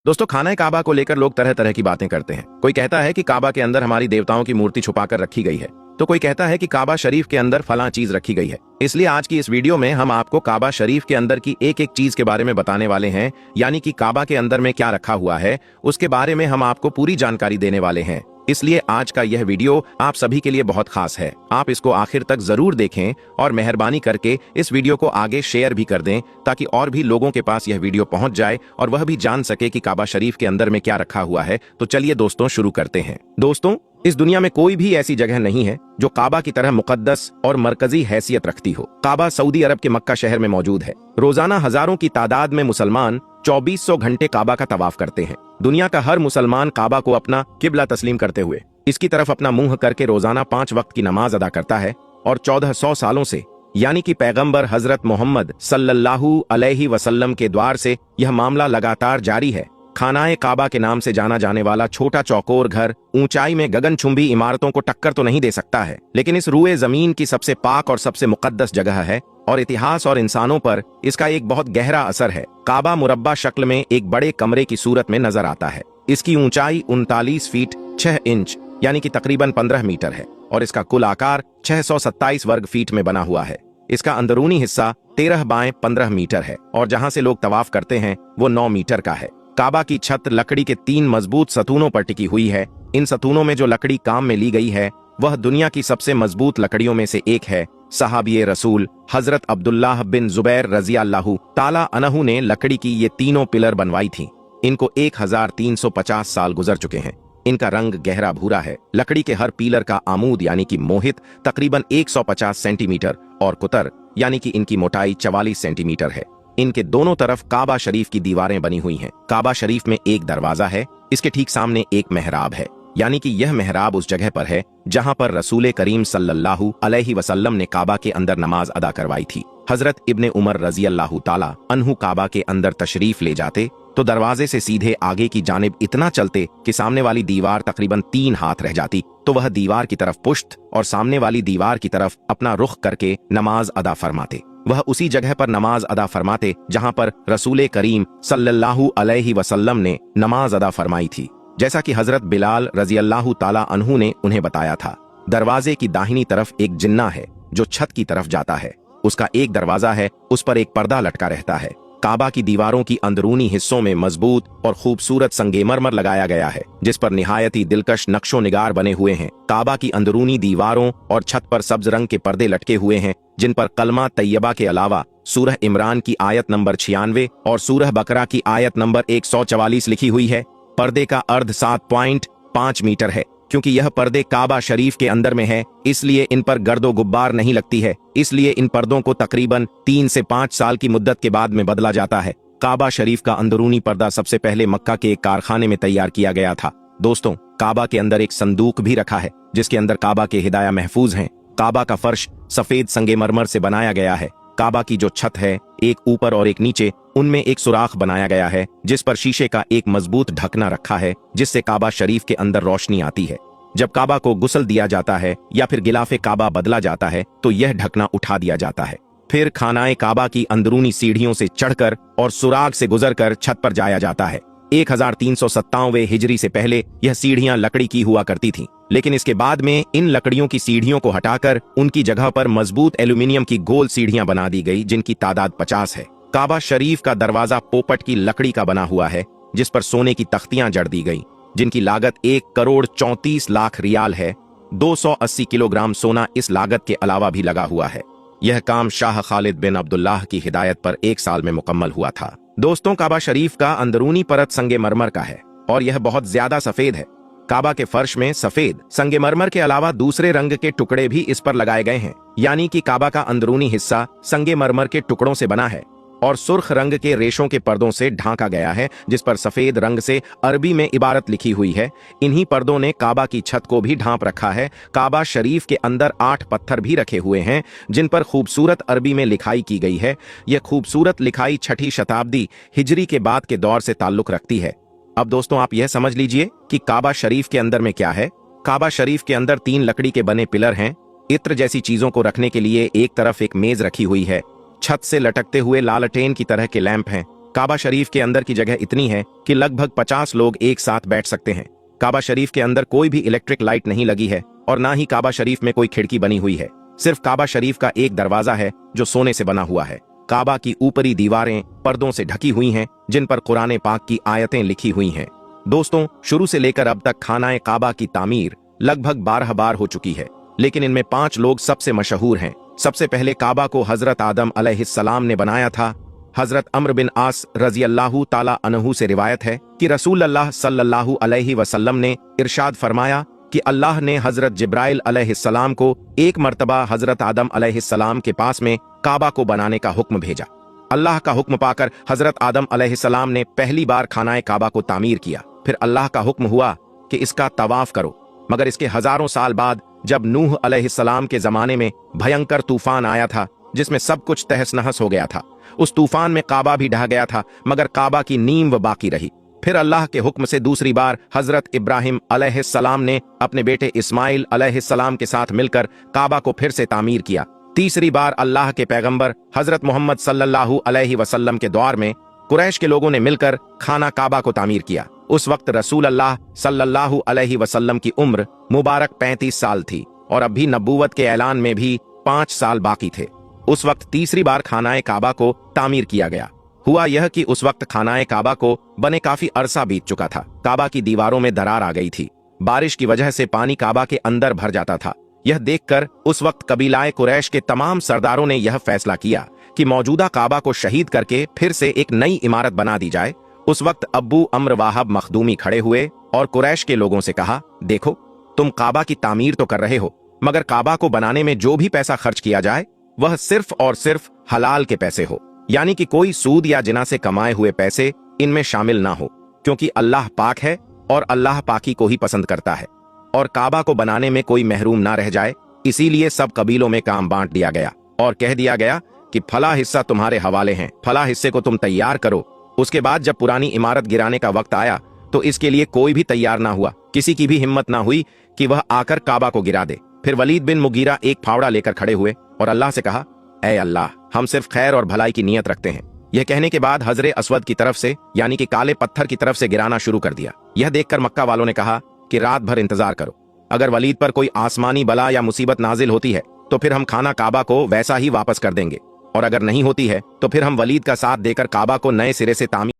दोस्तों, खाना काबा को लेकर लोग तरह तरह की बातें करते हैं। कोई कहता है कि काबा के अंदर हमारी देवताओं की मूर्ति छुपाकर रखी गई है, तो कोई कहता है कि काबा शरीफ के अंदर फलां चीज रखी गई है। इसलिए आज की इस वीडियो में हम आपको काबा शरीफ के अंदर की एक एक चीज के बारे में बताने वाले हैं, यानी कि काबा के अंदर में क्या रखा हुआ है उसके बारे में हम आपको पूरी जानकारी देने वाले हैं। इसलिए आज का यह वीडियो आप सभी के लिए बहुत खास है। आप इसको आखिर तक जरूर देखें और मेहरबानी करके इस वीडियो को आगे शेयर भी कर दें, ताकि और भी लोगों के पास यह वीडियो पहुंच जाए और वह भी जान सके कि काबा शरीफ के अंदर में क्या रखा हुआ है। तो चलिए दोस्तों, शुरू करते हैं। दोस्तों, इस दुनिया में कोई भी ऐसी जगह नहीं है जो काबा की तरह मुकद्दस और मरकजी हैसियत रखती हो। काबा सऊदी अरब के मक्का शहर में मौजूद है। रोजाना हजारों की तादाद में मुसलमान 2400 घंटे काबा का तवाफ करते हैं। दुनिया का हर मुसलमान काबा को अपना किबला तस्लीम करते हुए इसकी तरफ अपना मुंह करके रोजाना 5 वक्त की नमाज अदा करता है। और 1400 सालों से, यानी कि पैगंबर हजरत मोहम्मद सल्लल्लाहु अलैहि वसल्लम के द्वार से यह मामला लगातार जारी है। खानाए काबा के नाम से जाना जाने वाला छोटा चौकोर घर ऊंचाई में गगनचुंबी इमारतों को टक्कर तो नहीं दे सकता है, लेकिन इस रुए जमीन की सबसे पाक और सबसे मुकद्दस जगह है और इतिहास और इंसानों पर इसका एक बहुत गहरा असर है। काबा मुरब्बा शक्ल में एक बड़े कमरे की सूरत में नजर आता है। इसकी ऊंचाई 39 फीट 6 इंच यानी कि तकरीबन 15 मीटर है और इसका कुल आकार 627 वर्ग फीट में बना हुआ है। इसका अंदरूनी हिस्सा 13 बाय 15 मीटर है और जहां से लोग तवाफ करते हैं वो 9 मीटर का है। काबा की छत लकड़ी के 3 मजबूत सतूनों पर टिकी हुई है। इन सतूनों में जो लकड़ी काम में ली गई है वह दुनिया की सबसे मजबूत लकड़ियों में से एक है। सहाबिये रसूल हजरत अब्दुल्लाह बिन जुबैर रजी अल्लाहु ताला अन्हु ने लकड़ी की ये तीनों पिलर बनवाई थी। इनको 1350 साल गुजर चुके हैं। इनका रंग गहरा भूरा है। लकड़ी के हर पिलर का आमूद यानी कि मोहित तकरीबन 150 सेंटीमीटर और कुतर यानी कि इनकी मोटाई 44 सेंटीमीटर है। इनके दोनों तरफ काबा शरीफ की दीवारें बनी हुई हैं। काबा शरीफ में एक दरवाजा है। इसके ठीक सामने एक मेहराब है, यानी कि यह मेहराब उस जगह पर है जहां पर रसूल करीम सल्लल्लाहु अलैहि वसल्लम ने काबा के अंदर नमाज अदा करवाई थी। हजरत इब्ने उमर रजी अल्लाहु ताला अन्हु काबा के अंदर तशरीफ ले जाते तो दरवाजे से सीधे आगे की जानिब इतना चलते कि सामने वाली दीवार तकरीबन 3 हाथ रह जाती, तो वह दीवार की तरफ पुश्त और सामने वाली दीवार की तरफ अपना रुख करके नमाज अदा फरमाते। वह उसी जगह पर नमाज अदा फरमाते जहां पर रसूल करीम सल्लल्लाहु अलैहि वसल्लम ने नमाज अदा फरमाई थी, जैसा कि हजरत बिलाल रजी अल्लाहु ताला अन्हु ने उन्हें बताया था। दरवाजे की दाहिनी तरफ एक जिन्ना है जो छत की तरफ जाता है। उसका एक दरवाजा है, उस पर एक पर्दा लटका रहता है। काबा की दीवारों की अंदरूनी हिस्सों में मजबूत और खूबसूरत संगमरमर लगाया गया है, जिस पर निहायती दिलकश नक्शो निगार बने हुए हैं। काबा की अंदरूनी दीवारों और छत पर सब्ज रंग के पर्दे लटके हुए हैं, जिन पर कलमा तैयबा के अलावा सूरह इमरान की आयत नंबर 96 और सूरह बकरा की आयत नंबर 144 लिखी हुई है। पर्दे का अर्ध 7.5 मीटर है। क्योंकि यह पर्दे काबा शरीफ के अंदर में है, इसलिए इन पर गर्दो गुब्बार नहीं लगती है। इसलिए इन पर्दों को तकरीबन 3 से 5 साल की मुद्दत के बाद में बदला जाता है। काबा शरीफ का अंदरूनी पर्दा सबसे पहले मक्का के एक कारखाने में तैयार किया गया था। दोस्तों, काबा के अंदर एक संदूक भी रखा है जिसके अंदर काबा के हिदाया महफूज हैं। काबा का फर्श सफेद संगमरमर से बनाया गया है। काबा की जो छत है, एक ऊपर और एक नीचे, उनमें एक सुराख बनाया गया है जिस पर शीशे का एक मजबूत ढकना रखा है, जिससे काबा शरीफ के अंदर रोशनी आती है। जब काबा को गुस्ल दिया जाता है या फिर गिलाफे काबा बदला जाता है तो यह ढकना उठा दिया जाता है। फिर खानाए काबा की अंदरूनी सीढ़ियों से चढ़कर और सुराग से गुजरकर छत पर जाया जाता है। 1397 हिजरी से पहले यह सीढ़ियां लकड़ी की हुआ करती थीं, लेकिन इसके बाद में इन लकड़ियों की सीढ़ियों को हटाकर उनकी जगह पर मजबूत एल्यूमिनियम की गोल सीढ़ियां बना दी गई, जिनकी तादाद 50 है। काबा शरीफ का दरवाजा पोपट की लकड़ी का बना हुआ है, जिस पर सोने की तख्तियां जड़ दी गई, जिनकी लागत 1 करोड़ 34 लाख रियाल है। 280 किलोग्राम सोना इस लागत के अलावा भी लगा हुआ है। यह काम शाह खालिद बिन अब्दुल्लाह की हिदायत पर 1 साल में मुकम्मल हुआ था। दोस्तों, काबा शरीफ का अंदरूनी परत संगमरमर का है और यह बहुत ज्यादा सफेद है। काबा के फर्श में सफेद संगमरमर के अलावा दूसरे रंग के टुकड़े भी इस पर लगाए गए हैं, यानी कि काबा का अंदरूनी हिस्सा संगमरमर के टुकड़ों से बना है और सुर्ख रंग के रेशों के पर्दों से ढांका गया है, जिस पर सफेद रंग से अरबी में इबारत लिखी हुई है। इन्हीं पर्दों ने काबा की छत को भी ढांप रखा है। काबा शरीफ के अंदर 8 पत्थर भी रखे हुए हैं, जिन पर खूबसूरत अरबी में लिखाई की गई है। यह खूबसूरत लिखाई 6ठी शताब्दी हिजरी के बाद के दौर से ताल्लुक रखती है। अब दोस्तों, आप यह समझ लीजिए कि काबा शरीफ के अंदर में क्या है। काबा शरीफ के अंदर 3 लकड़ी के बने पिलर हैं। इत्र जैसी चीजों को रखने के लिए एक तरफ एक मेज रखी हुई है। छत से लटकते हुए लालटेन की तरह के लैंप हैं। काबा शरीफ के अंदर की जगह इतनी है कि लगभग 50 लोग एक साथ बैठ सकते हैं। काबा शरीफ के अंदर कोई भी इलेक्ट्रिक लाइट नहीं लगी है और ना ही काबा शरीफ में कोई खिड़की बनी हुई है। सिर्फ काबा शरीफ का एक दरवाजा है जो सोने से बना हुआ है। काबा की ऊपरी दीवारें पर्दों से ढकी हुई हैं जिन पर कुरान पाक की आयतें लिखी हुई हैं। दोस्तों, शुरू से लेकर अब तक खानाए काबा की तामीर लगभग 12 बार हो चुकी है, लेकिन इनमें 5 लोग सबसे मशहूर हैं। सबसे पहले काबा को हजरत आदम अलैहिस्सलाम ने बनाया था। हजरत अम्र बिन आस रजी अल्लाह ताला अन्हु से रिवायत है कि रसूल अल्लाह सल्लल्लाहु अलैहि वसल्लम ने इरशाद फरमाया कि अल्लाह ने हजरत जिब्राइल अलैहिस्सलाम को एक मर्तबा हजरत आदम अलैहिस्सलाम के पास में काबा को बनाने का हुक्म भेजा। अल्लाह का हुक्म पाकर हजरत आदम अलैहिस्सलाम ने पहली बार खानाए काबा को तामीर किया। फिर अल्लाह का हुक्म हुआ कि इसका तवाफ करो। मगर इसके हजारों साल बाद जब नूह अलैहिस्सलाम के जमाने में भयंकर तूफान आया था जिसमें सब कुछ तहस नहस हो गया था, उस तूफान में काबा भी ढह गया था मगर काबा की नींव बाकी रही। फिर अल्लाह के हुक्म से दूसरी बार हजरत इब्राहिम अलैहिस्सलाम ने अपने बेटे इस्माइल अलैहिस्सलाम के साथ मिलकर काबा को फिर से तामीर किया। तीसरी बार अल्लाह के पैगंबर हजरत मोहम्मद सल्लल्लाहु अलैहि वसल्लम के दौर में कुरैश के लोगों ने मिलकर खाना काबा को तामीर किया। उस वक्त रसूल अल्लाह सल्लल्लाहु अलैहि वसल्लम की उम्र मुबारक 35 साल थी और अब भी नबूवत के ऐलान में भी 5 साल बाकी थे। उस वक्त तीसरी बार खानाए काबा को तामीर किया गया। हुआ यह कि उस वक्त खानाए काबा को बने काफी अरसा बीत चुका था। काबा की दीवारों में दरार आ गई थी। बारिश की वजह से पानी काबा के अंदर भर जाता था। यह देखकर उस वक्त कबीलाए कुरैश के तमाम सरदारों ने यह फैसला किया कि मौजूदा काबा को शहीद करके फिर से एक नई इमारत बना दी जाए। उस वक्त अब्बू अम्र वाहब मखदूमी खड़े हुए और कुरैश के लोगों से कहा, देखो, तुम काबा की तामीर तो कर रहे हो, मगर काबा को बनाने में जो भी पैसा खर्च किया जाए वह सिर्फ और सिर्फ हलाल के पैसे हो, यानी कि कोई सूद या जिना से कमाए हुए पैसे इनमें शामिल ना हो, क्योंकि अल्लाह पाक है और अल्लाह पाकी को ही पसंद करता है और काबा को बनाने में कोई महरूम ना रह जाए। इसीलिए सब कबीलों में काम बांट दिया गया और कह दिया गया कि फला हिस्सा तुम्हारे हवाले हैं, फला हिस्से को तुम तैयार करो। उसके बाद जब पुरानी इमारत गिराने का वक्त आया तो इसके लिए कोई भी तैयार ना हुआ। किसी की भी हिम्मत ना हुई कि वह आकर काबा को गिरा दे। फिर वलीद बिन मुगीरा एक फावड़ा लेकर खड़े हुए और अल्लाह से कहा, ऐ अल्लाह, हम सिर्फ खैर और भलाई की नियत रखते हैं। यह कहने के बाद हजरे अस्वद की तरफ से, यानी कि काले पत्थर की तरफ से गिराना शुरू कर दिया। यह देखकर मक्का वालों ने कहा कि रात भर इंतजार करो, अगर वलीद पर कोई आसमानी बला या मुसीबत नाजिल होती है तो फिर हम खाना काबा को वैसा ही वापस कर देंगे, और अगर नहीं होती है तो फिर हम वलीद का साथ देकर काबा को नए सिरे से तामीर